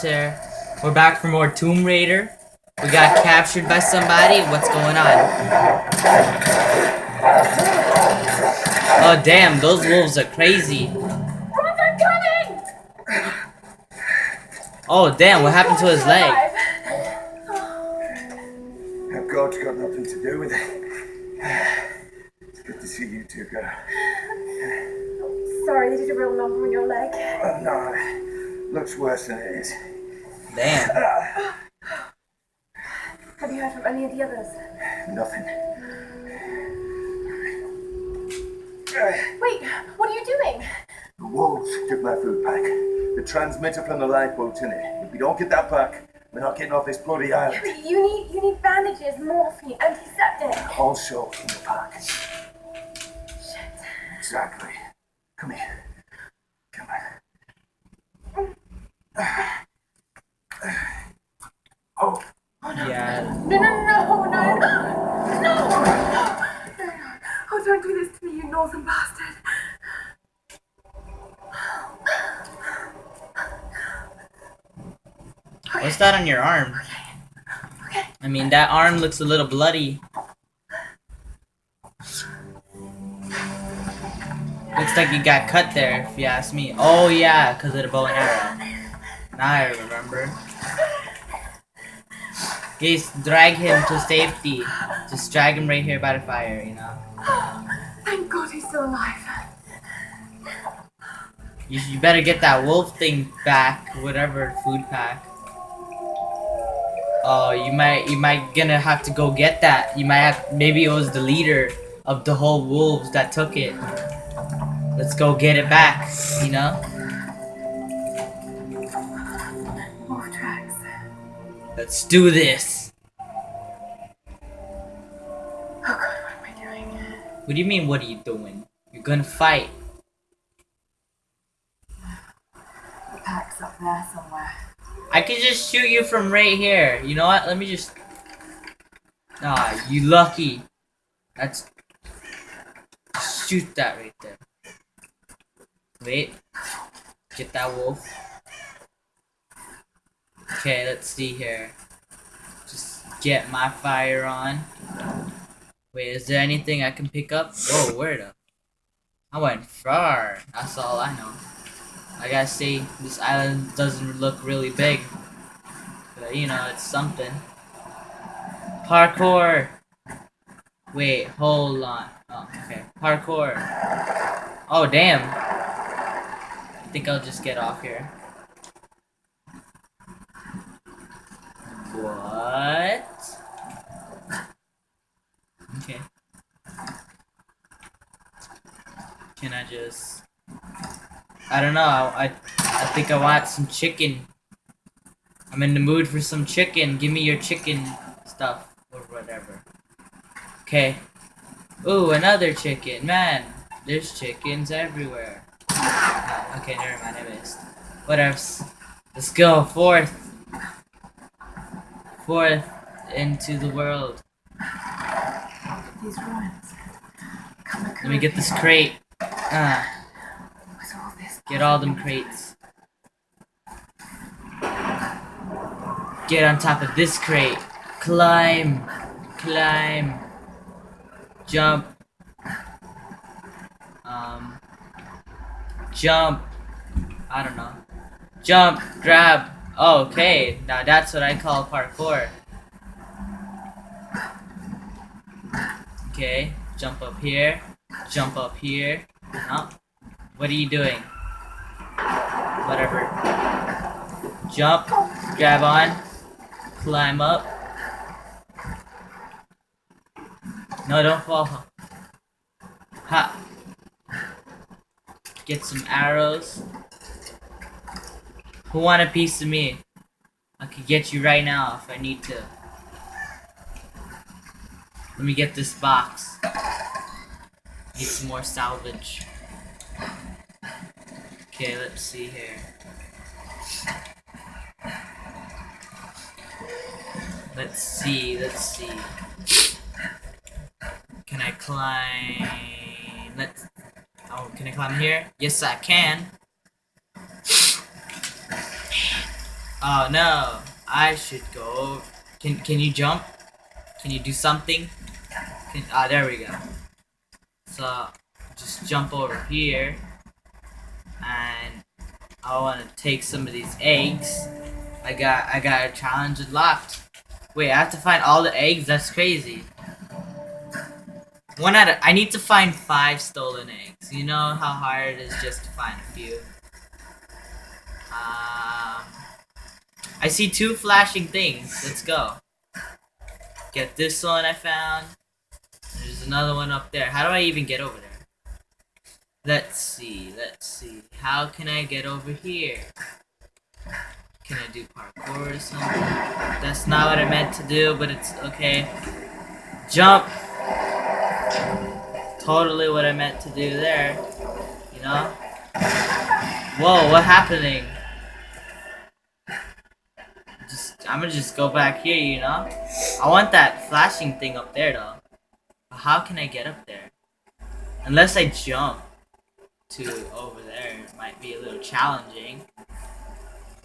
Here. We're back for more Tomb Raider. We got captured by somebody. What's going on? Oh damn, those wolves are crazy. Oh damn, what happened to his leg? God's got nothing to do with it. It's good to see you two, girl. Sorry, did you real number on your leg? No, looks worse than it is. Damn. Have you heard from any of the others? Nothing. Wait, what are you doing? The wolves took my food pack. The transmitter from the lifeboat's in it. If we don't get that back, we're not getting off this bloody island. You need bandages, morphine, antiseptic. Also in the pack. Shit. Exactly. Come here. Come on. Oh. Yeah. No! Oh, don't do this to me, you northern bastard. What's that on your arm? Okay. I mean, that arm looks a little bloody. Looks like you got cut there, if you ask me. Oh yeah, because of the bow and arrow. Now I remember. Guys, drag him to safety. Just drag him right here by the fire, you know. Thank God he's still alive. You better get that wolf thing back, whatever food pack. Oh, you might gonna have to go get that. You might have, maybe it was the leader of the whole wolves that took it. Let's go get it back, you know? More tracks. Let's do this. Oh God, what am I doing? What do you mean, what are you doing? You're gonna fight. The pack's up there somewhere. I can just shoot you from right here. You know what? Let me just... Ah, you lucky. That's... Shoot that right there. Wait. Get that wolf. Okay, let's see here. Just get my fire on. Wait, is there anything I can pick up? Whoa, where the... I went far. That's all I know. I gotta say, this island doesn't look really big. But, you know, it's something. Parkour! Wait, hold on. Oh, okay. Parkour. Oh, damn. I think I'll just get off here. What? Okay. Can I just... I don't know, I think I want some chicken. I'm in the mood for some chicken. Give me your chicken stuff or whatever. Okay. Ooh, another chicken. Man, there's chickens everywhere. Oh, okay, never mind, I missed. Whatever. Let's go. Forth into the world. These ruins. Let me get this crate. What's all this? Get all them crates. Get on top of this crate. Climb. Climb. Jump. Jump. I don't know. Jump. Grab. Oh, okay. Now that's what I call parkour. Okay. Jump up here. Jump up here. Oh. What are you doing? Whatever. Jump. Grab on. Climb up. No, don't fall. Ha. Get some arrows. Who want a piece of me? I could get you right now if I need to. Let me get this box. Need some more salvage. Okay, let's see here. Let's see. Can I climb? Oh, can I climb here? Yes, I can. Oh no, I should go. Can you jump? Can you do something? There we go. So just jump over here, and I want to take some of these eggs. I got a challenge unlocked. Wait, I have to find all the eggs? That's crazy. I need to find 5 stolen eggs. You know how hard it is just to find a few. I see 2 flashing things. Let's go. Get this one I found. There's another one up there. How do I even get over there? Let's see. How can I get over here? Can I do parkour or something? That's not what I meant to do, but it's okay. Jump! Totally what I meant to do there. You know? Whoa, what's happening? I'm gonna just go back here, you know? I want that flashing thing up there, though. How can I get up there? Unless I jump to over there, it might be a little challenging.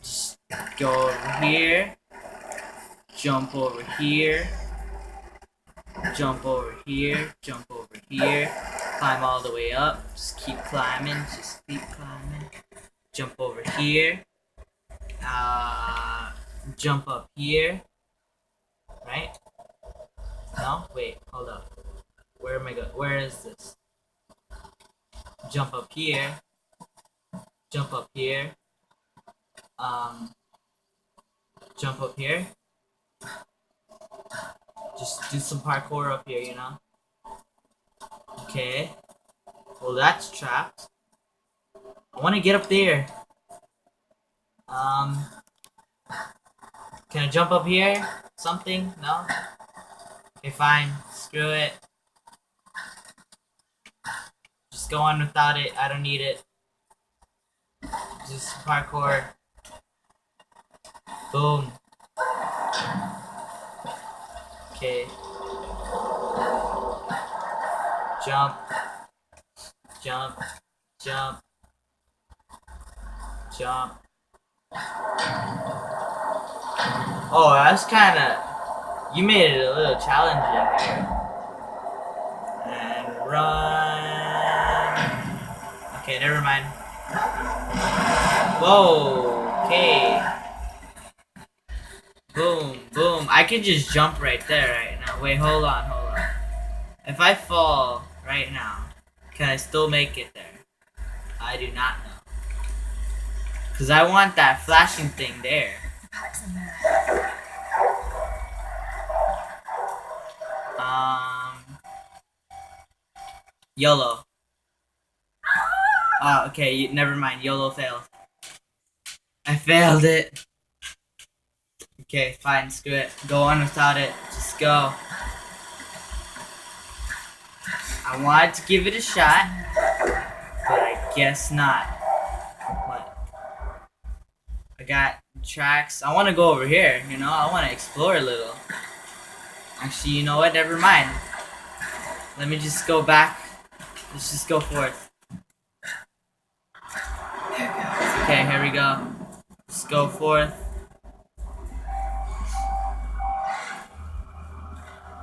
Just go over here, jump over here, jump over here, jump over here, climb all the way up, just keep climbing, jump over here, jump up here, right? No? Wait, hold up. Where am I going? Where is this? Jump up here. Jump up here. Jump up here. Just do some parkour up here, you know? Okay. Well, that's trapped. I want to get up there. Can I jump up here? Something? No? Okay, fine. Screw it. Just go on without it. I don't need it. Just parkour. Boom. Okay. Jump. Jump. Jump. Jump. Oh, that's kinda... You made it a little challenging here. And run. Okay, never mind. Whoa, okay. Boom, boom. I can just jump right there right now. Wait, hold on. If I fall right now, can I still make it there? I do not know. Because I want that flashing thing there. YOLO. Oh, okay, never mind. YOLO failed. I failed it. Okay, fine, screw it. Go on without it. Just go. I wanted to give it a shot, but I guess not. What? I got tracks. I want to go over here, you know? I want to explore a little. Actually, you know what? Never mind. Let me just go back. Let's just go forth. Okay, here we go. Let's go forth.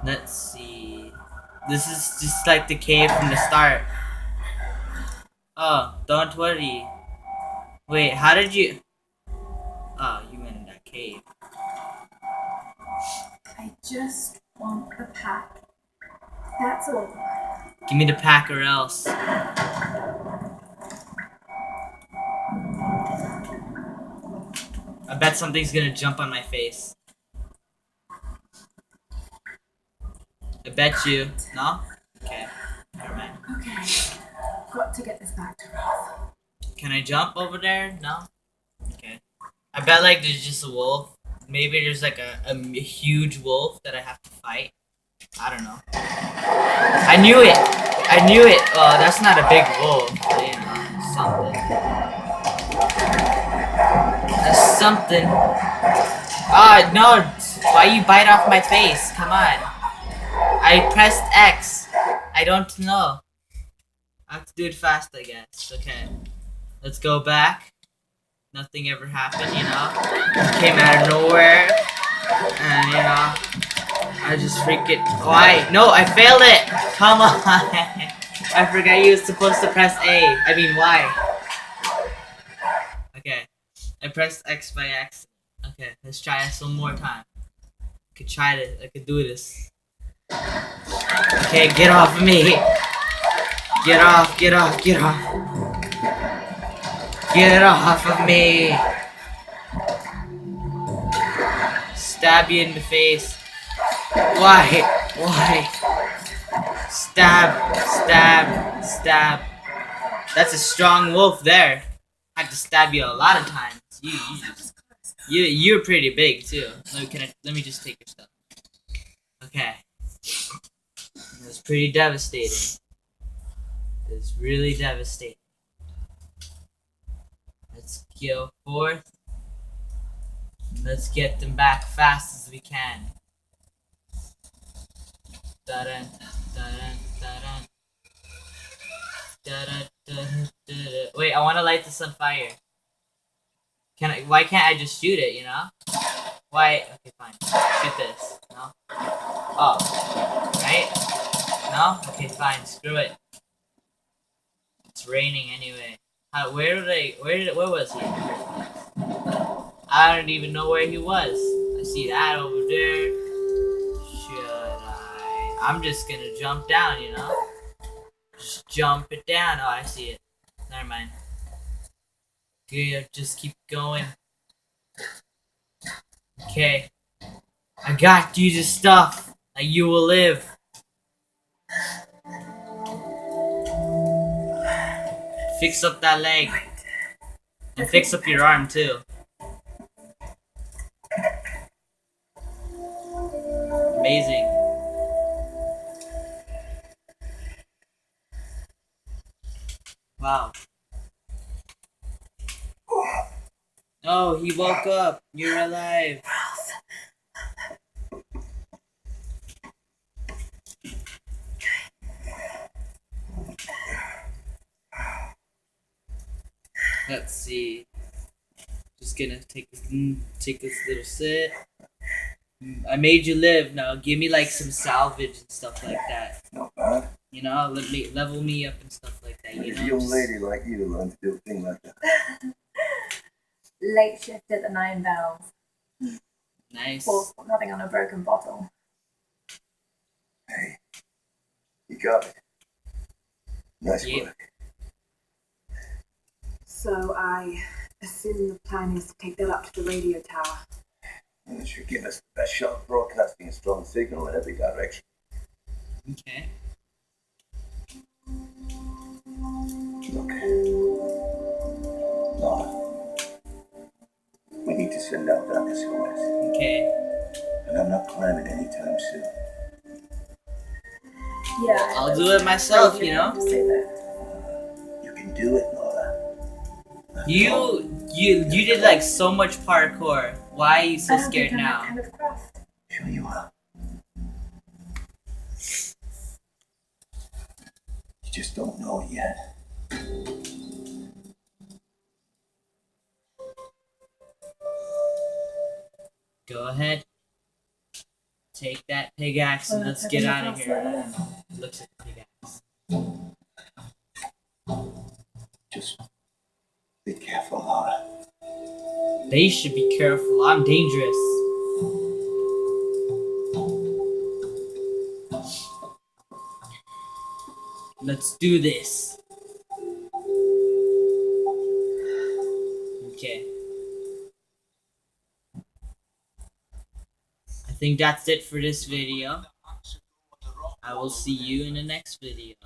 Let's see. This is just like the cave from the start. Oh, don't worry. Wait, how did you... Oh, you went in that cave. I just want the pack. That's all. Give me the pack or else. I bet something's gonna jump on my face. I bet you. No? Okay. Never mind. Okay. Got to get this back to Roth. Can I jump over there? No? Okay. I bet like there's just a wolf. Maybe there's like a huge wolf that I have to fight. I don't know. I knew it! I knew it! Oh, that's not a big wolf. But, you know, something. That's something. Ah, no! Why you bite off my face? Come on. I pressed X. I don't know. I have to do it fast, I guess. Okay. Let's go back. nothing ever happened, you know? Came out of nowhere, and you know, I just freaking. Why? No, I failed it! Come on! I forgot you was supposed to press A. I mean, Y. Okay. I pressed X by accident. Okay, let's try this one more time. I could try this. I could do this. Okay, get off of me! Get off, get off, get off! Get off of me! Stab you in the face. Why? Why? Stab, stab, stab. That's a strong wolf there. I had to stab you a lot of times. You're pretty big too. Let me just take your stuff. Okay. It's pretty devastating. It's really devastating. Let's go forth. Let's get them back fast as we can. Da-dun, da-dun, da-dun. Da-dun, da-dun, da-dun. Wait, I want to light this on fire. Why can't I just shoot it, you know? Why? Okay, fine. Shoot this. No? Oh. Right? No? Okay, fine. Screw it. It's raining anyway. Where was he? I don't even know where he was. I see that over there. Should I? I'm just gonna jump down, you know? Just jump it down. Oh, I see it. Never mind. Okay, just keep going. Okay. I got you the stuff. Like you will live. Fix up that leg. And fix up your arm too. Amazing. Wow. Oh, he woke up. You're alive. Let's see. Just gonna take this little sip. I made you live. Now give me like some salvage and stuff like that. Not bad. You know, level me up and stuff like that. You If know, a young lady like you learn to do a thing like that. Late shift at the 9 Bells. Nice. Paul's got nothing on a broken bottle. Hey, you got it. Nice Yeah. work. So I assume the plan is to take that up to the radio tower. And it should give us the best shot of broadcasting a strong signal in every direction. Okay. Look. Laura. We need to send out that SOS. Okay. And I'm not climbing anytime soon. Yeah. I'll do it myself, you know. You can do it, Laura. You did like so much parkour. Why are you so scared now? Kind of crossed. Sure you are. You just don't know it yet. Go ahead. Take that pickaxe and let's get out of here. Looks like a pickaxe. Just be careful, Laura. They should be careful. I'm dangerous. Let's do this. Okay. I think that's it for this video. I will see you in the next video.